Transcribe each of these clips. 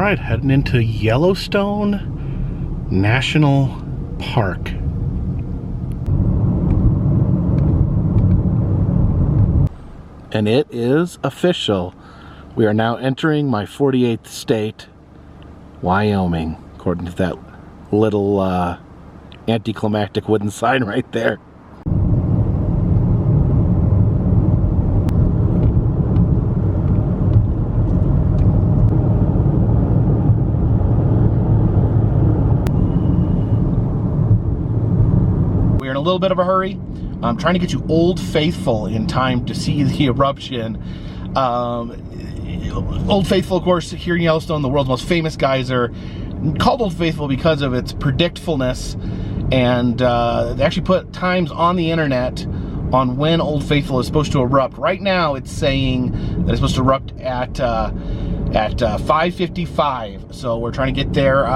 right, heading into Yellowstone National Park. And it is official. We are now entering my 48th state, Wyoming, according to that little anticlimactic wooden sign right there. We're in a little bit of a hurry. I'm trying to get you Old Faithful in time to see the eruption. Old Faithful, of course, here in Yellowstone, the world's most famous geyser, called Old Faithful because of its predictfulness, and they actually put times on the internet on when Old Faithful is supposed to erupt. Right now, it's saying that it's supposed to erupt at 5:55. So we're trying to get there.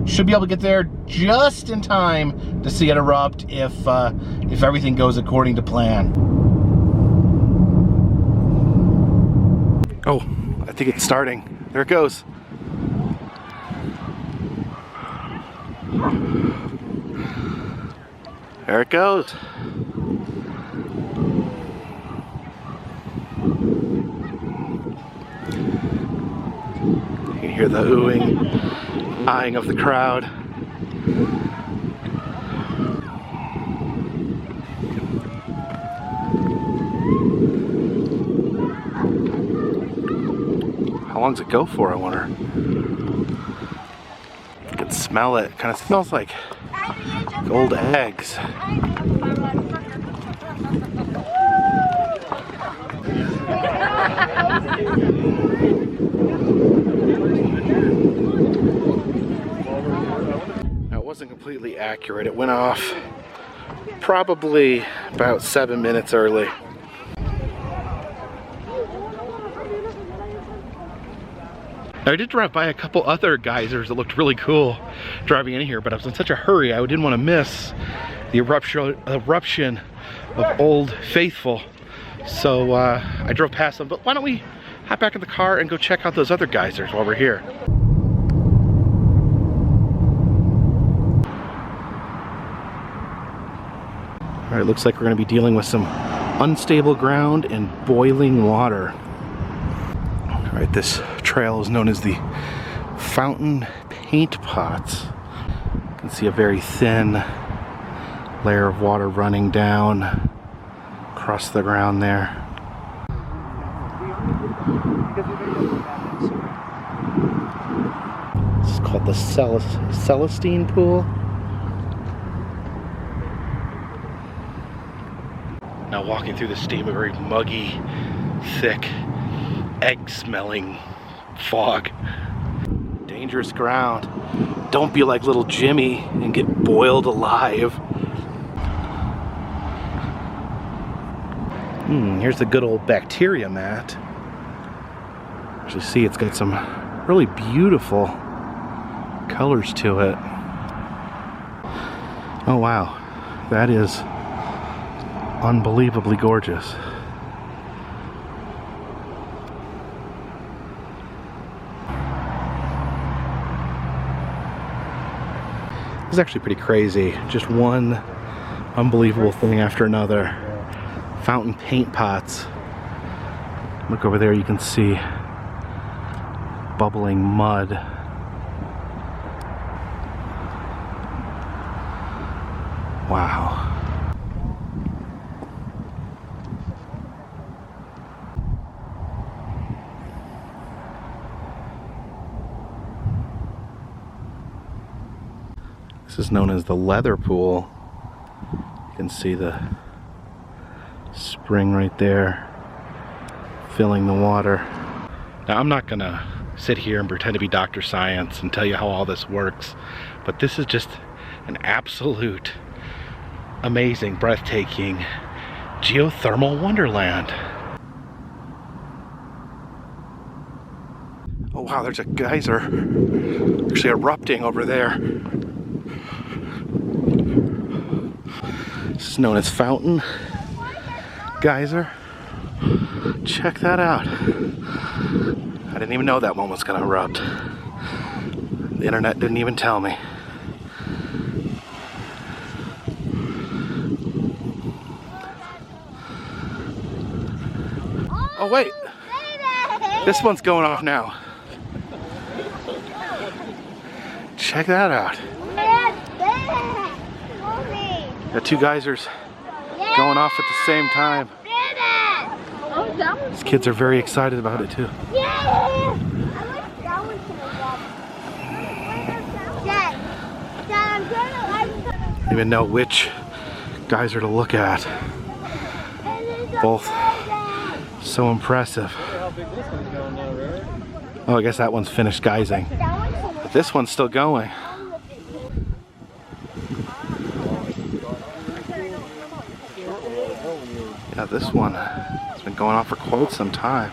Should be able to get there just in time to see it erupt if everything goes according to plan. Oh, I think it's starting. There it goes. There it goes. You can hear the oohing, eyeing of the crowd. How long does it go for, I wonder? You can smell it. It kind of smells like old eggs. Now, it wasn't completely accurate. It went off probably about 7 minutes early. Now, I did drive by a couple other geysers that looked really cool driving in here, but I was in such a hurry I didn't want to miss the eruption of Old Faithful. So I drove past them, but why don't we hop back in the car and go check out those other geysers while we're here. All right, looks like we're going to be dealing with some unstable ground and boiling water. All right, this trail is known as the Fountain Paint Pots. You can see a very thin layer of water running down across the ground there. This is called the Celestine Pool. Now walking through the steam, a very muggy, thick, egg-smelling fog. Dangerous ground. Don't be like little Jimmy and get boiled alive. Here's the good old bacteria mat. As you see, it's got some really beautiful colors to it. Oh wow, that is unbelievably gorgeous. It's actually pretty crazy. Just one unbelievable thing after another. Fountain paint pots. Look over there, you can see bubbling mud. Wow. This is known as the leather pool. You can see the spring right there filling the water. Now, I'm not gonna sit here and pretend to be Dr. Science and tell you how all this works, but this is just an absolute amazing, breathtaking geothermal wonderland. Oh wow, there's a geyser actually erupting over there. This is known as Fountain Geyser. Check that out. I didn't even know that one was gonna erupt. The internet didn't even tell me. Oh wait, this one's going off now. Check that out. Got two geysers going off at the same time. These kids are very excited about it too. I don't even know which geyser to look at. Both so impressive. Oh, I guess that one's finished geysing. But this one's still going. Yeah, this one has been going on for quite some time.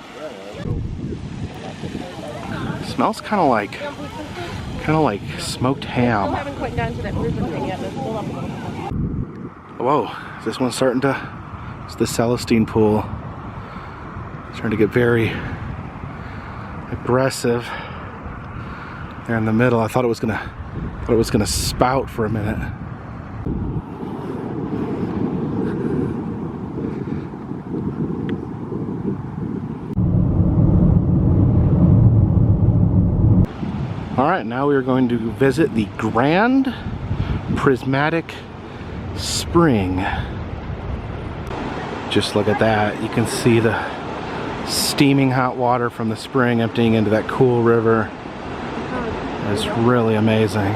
It smells kind of like smoked ham. Whoa, is this one starting to? It's the Celestine pool. It's starting to get very aggressive. There in the middle, I thought it was gonna spout for a minute. Alright, now we are going to visit the Grand Prismatic Spring. Just look at that. You can see the steaming hot water from the spring emptying into that cool river. It's really amazing.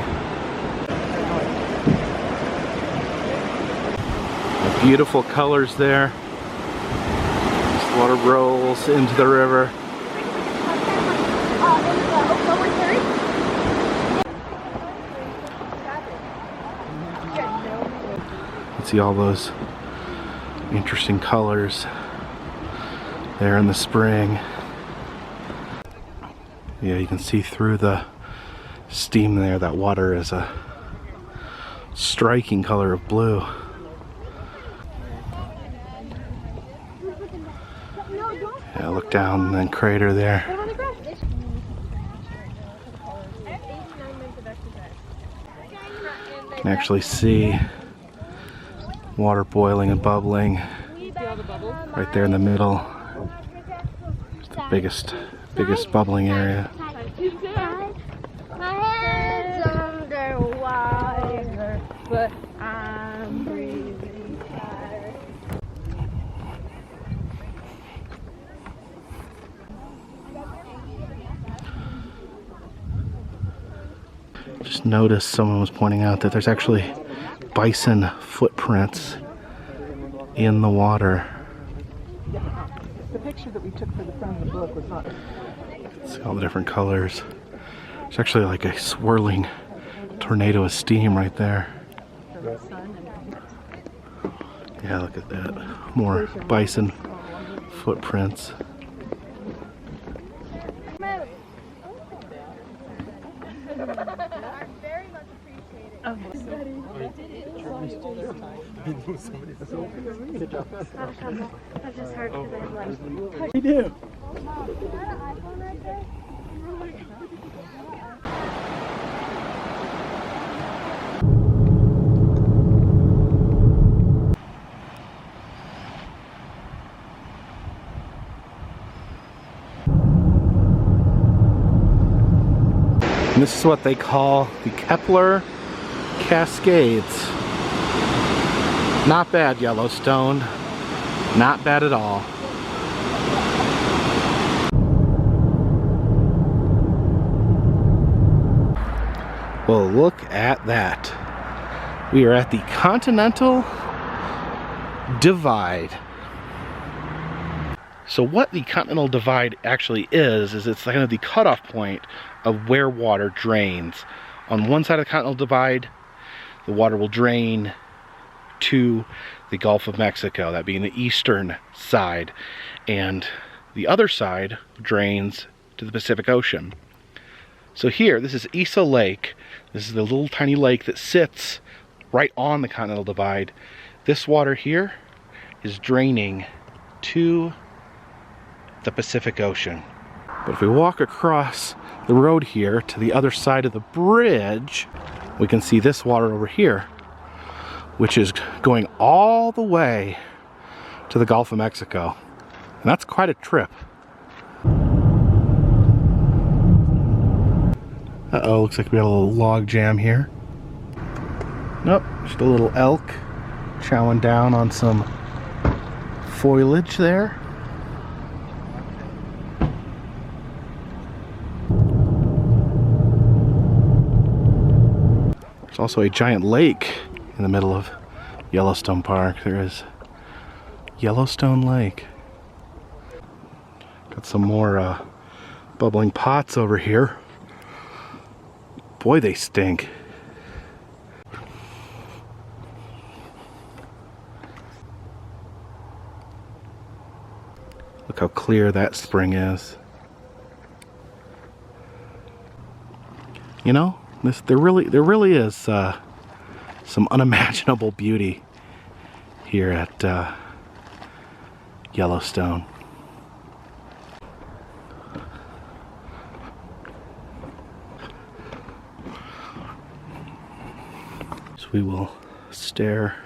The beautiful colors there. This water rolls into the river. See all those interesting colors there in the spring. Yeah, you can see through the steam there. That water is a striking color of blue. Yeah, look down and then crater there. You can actually see water boiling and bubbling right there in the middle. It's the biggest bubbling area. My head's underwater, but I'm breathing fire. Just noticed someone was pointing out that there's actually bison footprints in the water. The picture that we took for the front of the book was not. See all the different colors. There's actually like a swirling tornado of steam right there. Yeah, look at that. More bison footprints. That's just hard because I'm like, We do. And this is what they call the Kepler Cascades. Not bad, Yellowstone. Not bad at all. Well, look at that. We are at the Continental Divide. So what the Continental Divide actually is it's kind of the cutoff point of where water drains. On one side of the Continental Divide, the water will drain to the Gulf of Mexico, that being the eastern side, and the other side drains to the Pacific Ocean. So here, this is Yellowstone Lake. This is the little tiny lake that sits right on the Continental Divide. This water here is draining to the Pacific Ocean. But if we walk across the road here to the other side of the bridge, we can see this water over here, which is going all the way to the Gulf of Mexico. And that's quite a trip. Uh-oh, looks like we got a little log jam here. Nope, just a little elk chowing down on some foliage there. There's also a giant lake in the middle of Yellowstone Park. There is Yellowstone Lake. Got some more bubbling pots over here. Boy, they stink. Look how clear that spring is. You know, there really is some unimaginable beauty here at Yellowstone. So we will stare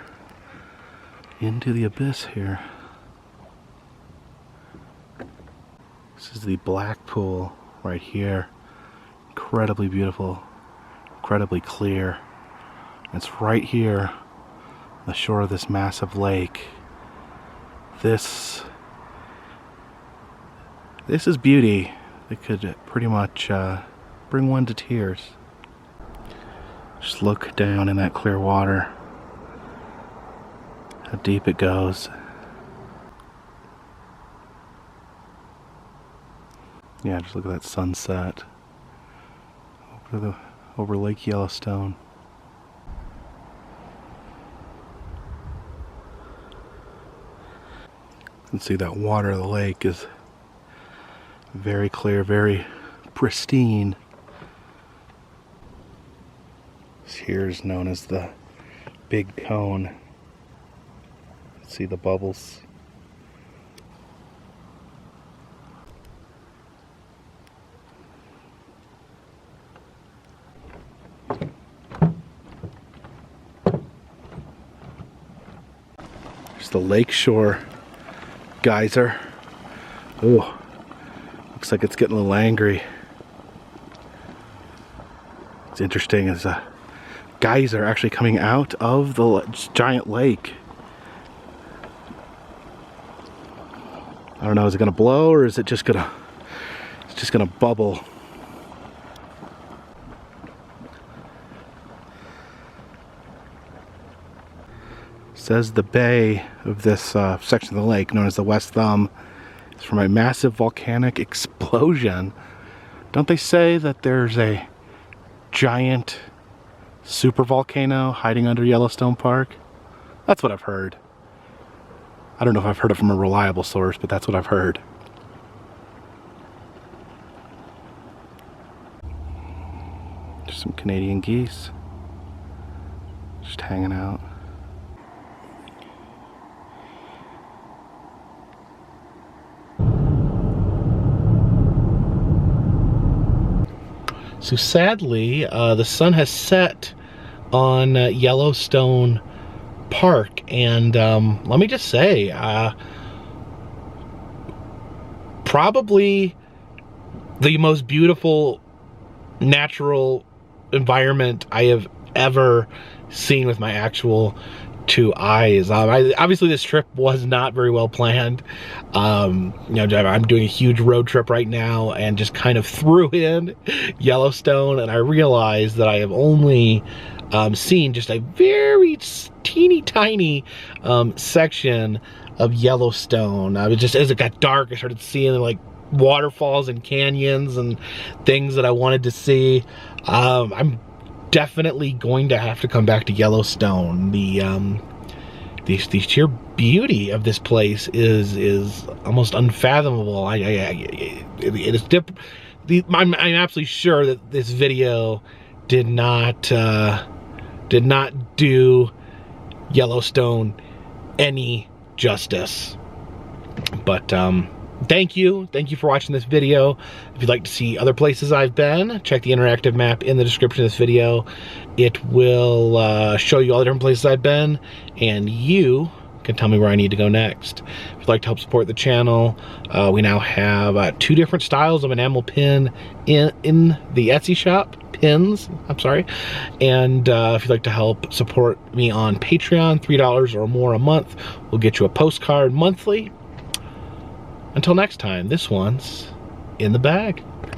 into the abyss here. This is the Black Pool right here. Incredibly beautiful, incredibly clear. It's right here on the shore of this massive lake. This is beauty that could pretty much bring one to tears. Just look down in that clear water, how deep it goes. Yeah, just look at that sunset over Lake Yellowstone. You can see that water of the lake is very clear, very pristine. This here is known as the Big Cone. See the bubbles. There's the lakeshore geyser. Oh, looks like it's getting a little angry. It's interesting, is a geyser actually coming out of the giant lake. I don't know, is it gonna blow or is it just gonna bubble? Says the bay of this section of the lake, known as the West Thumb, is from a massive volcanic explosion. Don't they say that there's a giant supervolcano hiding under Yellowstone Park? That's what I've heard. I don't know if I've heard it from a reliable source, but that's what I've heard. Just some Canadian geese just hanging out. So sadly, the sun has set on Yellowstone Park, and let me just say, probably the most beautiful natural environment I have ever seen with my actual two eyes. Obviously this trip was not very well planned. You know, I'm doing a huge road trip right now and just kind of threw in Yellowstone, and I realized that I have only seen just a very teeny tiny section of Yellowstone. I was just, as it got dark, I started seeing like waterfalls and canyons and things that I wanted to see. I'm definitely going to have to come back to Yellowstone. The sheer beauty of this place is almost unfathomable. It is I'm absolutely sure that this video did not do Yellowstone any justice. But Thank you for watching this video. If you'd like to see other places I've been, check the interactive map in the description of this video. It will show you all the different places I've been, and you can tell me where I need to go next. If you'd like to help support the channel, we now have 2 different styles of enamel pin in the Etsy shop. Pins, I'm sorry. And if you'd like to help support me on Patreon, $3 or more a month, we'll get you a postcard monthly. Until next time, this one's in the bag.